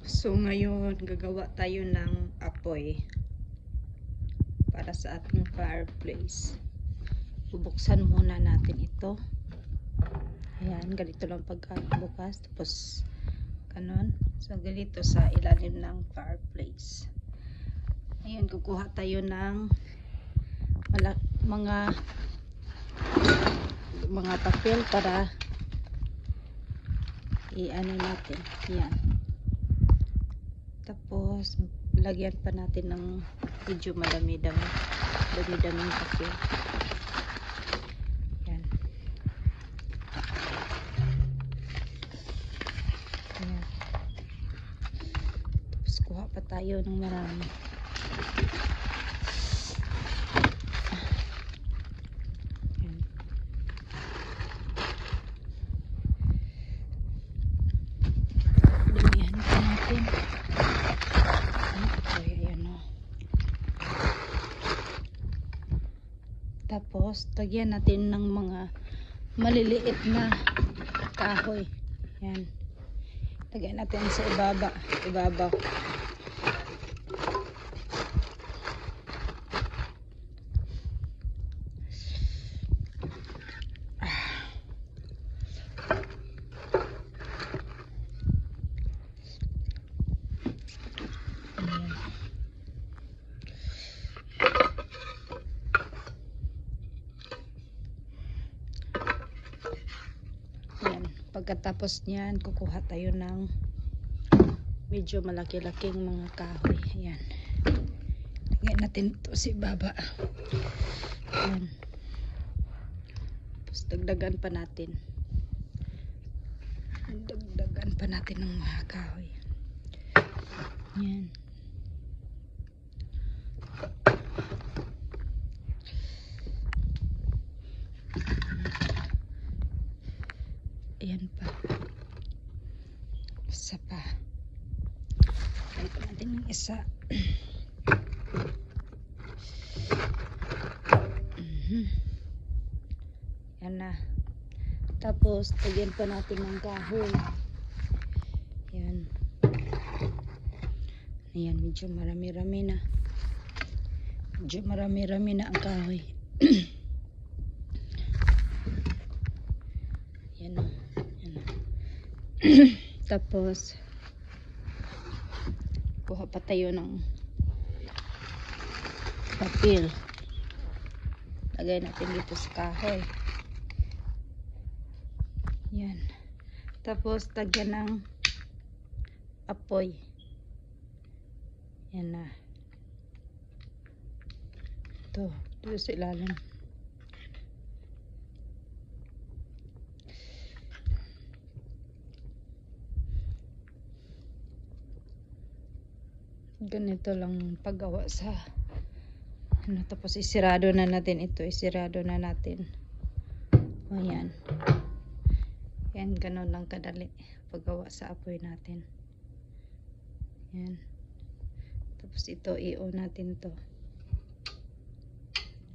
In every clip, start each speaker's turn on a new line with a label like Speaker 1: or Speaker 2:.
Speaker 1: So ngayon gagawa tayo ng apoy para sa ating fireplace. Bubuksan muna natin ito. Ayan, ganito lang pagkabukas. Tapos ganon. So ganito sa ilalim ng fireplace. Ayan, kukuha tayo ng mga papel para i-ano natin. Ayan. Tapos lagyan pa natin ng medyo dami-daming papel. Ayan. Ayan. Tapos kuha pa tayo ng marami. Ayan. Damihan pa natin. Tapos, tagyan natin ng mga maliliit na kahoy. Yan. Tagyan natin sa ibabaw. Yan. Pagkatapos niyan, kukuha tayo ng medyo malaki-laking mga kahoy. Ayan. Lagyan natin ito sa baba. Ayan. Tapos dagdagan pa natin. Dagdagan pa natin ng mga kahoy. Ayan. Ayan pa. Isa pa. Ito natin yung isa. Yan na. Tapos, tagyan pa natin ng kahoy. Yan. Ayan, medyo marami-rami na. Medyo marami-rami na ang kahoy. Yan o. Yan o. Tapos, kuha pa tayo ng papel. Lagay natin dito sa kahoy. Yan. Tapos, tagyan ng apoy. Yan na. Ito. Dito sa ilalim. Ganito lang paggawa sa ano. Tapos isirado na natin ito. Isirado na natin. Ayan. Yan, ganun lang kadali paggawa sa apoy natin. Yan. Tapos ito, i-on natin to.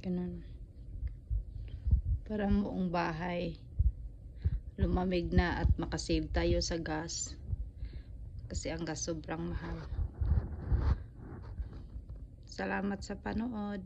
Speaker 1: Ganun. Para buong bahay lumamig na at makasave tayo sa gas. Kasi ang gas sobrang mahal. Salamat sa panood.